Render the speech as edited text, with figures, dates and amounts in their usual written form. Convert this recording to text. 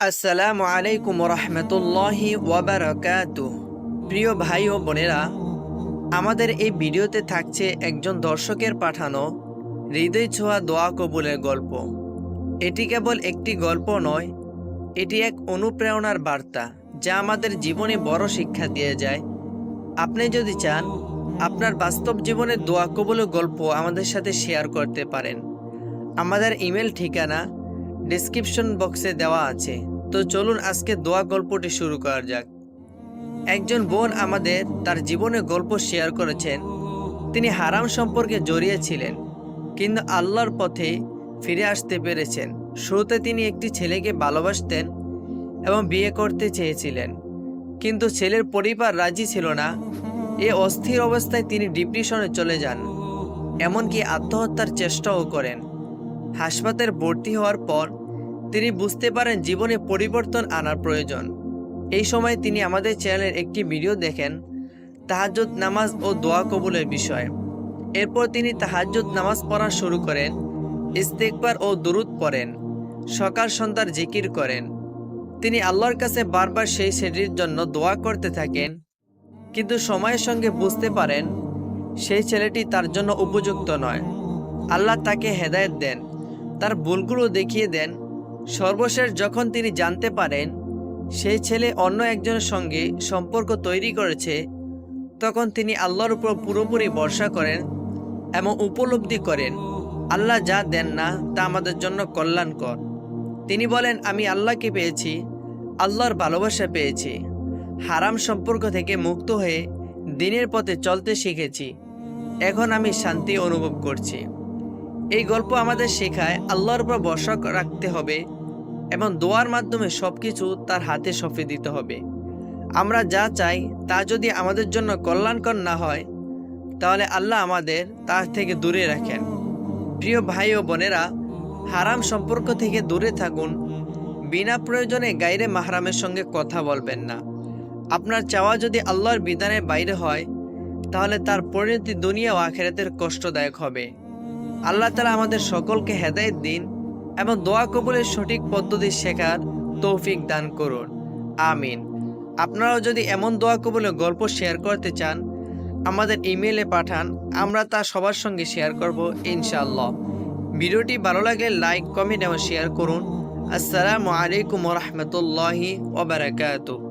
আসসালামু আলাইকুম রহমতুল্লাহি ওয়াবারাকাতুহ। প্রিয় ভাই ও বোনেরা, আমাদের এই ভিডিওতে থাকছে একজন দর্শকের পাঠানো হৃদয় ছোঁয়া দোয়া কবুলের গল্প। এটি কেবল একটি গল্প নয়, এটি এক অনুপ্রেরণার বার্তা যা আমাদের জীবনে বড় শিক্ষা দিয়ে যায়। আপনি যদি চান আপনার বাস্তব জীবনের দোয়া কবুলের গল্প আমাদের সাথে শেয়ার করতে পারেন। আমাদের ইমেল ঠিকানা ডেসক্রিপশন বক্সে দেওয়া আছে। তো চলুন আজকে দোয়া গল্পটি শুরু করা যাক। একজন বোন আমাদের তার জীবনের গল্প শেয়ার করেছেন। তিনি হারাম সম্পর্কে জড়িয়েছিলেন, কিন্তু আল্লাহর পথে ফিরে আসতে পেরেছেন। শুরুতে তিনি একটি ছেলেকে ভালোবাসতেন এবং বিয়ে করতে চেয়েছিলেন, কিন্তু ছেলের পরিবার রাজি ছিল না। এই অস্থির অবস্থায় তিনি ডিপ্রেশনে চলে যান, এমনকি আত্মহত্যার চেষ্টাও করেন। হাসপাতালে ভর্তি হওয়ার পর তিনি বুঝতে পারেন জীবনে পরিবর্তন আনার প্রয়োজন। এই সময় তিনি আমাদের চ্যানেলের একটি ভিডিও দেখেন তাহাজ্জুদ নামাজ ও দোয়া কবুলের বিষয়ে। এরপর তিনি তাহাজ্জুদ নামাজ পড়া শুরু করেন, ইস্তেগফার ও দুরূদ পড়েন, সকাল সন্ধ্যার জিকির করেন। তিনি আল্লাহর কাছে বারবার সেই ছেলেটির জন্য দোয়া করতে থাকেন, কিন্তু সময়ের সঙ্গে বুঝতে পারেন সেই ছেলেটি তার জন্য উপযুক্ত নয়। আল্লাহ তাকে হেদায়েত দেন, তার ভুলগুলো দেখিয়ে দেন। সর্বশেষ যখন তিনি জানতে পারেন সেই ছেলে অন্য একজনের সঙ্গে সম্পর্ক তৈরি করেছে, তখন তিনি আল্লাহর উপর পুরোপুরি ভরসা করেন এবং উপলব্ধি করেন আল্লাহ যা দেন না তা আমাদের জন্য কল্যাণকর। তিনি বলেন, আমি আল্লাহকে পেয়েছি, আল্লাহর ভালোবাসা পেয়েছি, হারাম সম্পর্ক থেকে মুক্ত হয়ে দিনের পথে চলতে শিখেছি, এখন আমি শান্তি অনুভব করছি। এই গল্প আমাদের শেখায় আল্লাহর উপর ভরসা রাখতে হবে এবং দোয়ার মাধ্যমে সবকিছু তার হাতে সঁপে দিতে হবে। আমরা যা চাই তা যদি আমাদের জন্য কল্যাণকর না হয়, তাহলে আল্লাহ আমাদের তার থেকে দূরে রাখেন। প্রিয় ভাই ও বোনেরা, হারাম সম্পর্ক থেকে দূরে থাকুন। বিনা প্রয়োজনে গায়রে মাহরামের সঙ্গে কথা বলবেন না। আপনার চাওয়া যদি আল্লাহর বিধানের বাইরে হয়, তাহলে তার পরিণতি দুনিয়া ও আখিরাতের কষ্টদায়ক হবে। আল্লাহ তাআলা আমাদের সকলকে হেদায়েত দিন এবং দোয়া কবুলের সঠিক পদ্ধতি শেখার তৌফিক দান করুন। আমিন। আপনারাও যদি এমন দোয়া কবুলের গল্প শেয়ার করতে চান, আমাদের ইমেইলে পাঠান, আমরা তা সবার সঙ্গে শেয়ার করব ইনশাআল্লাহ। ভিডিওটি ভালো লাগলে লাইক, কমেন্ট এবং শেয়ার করুন। আসসালামু আলাইকুম ওয়া রাহমাতুল্লাহি ওয়া বারাকাতুহু।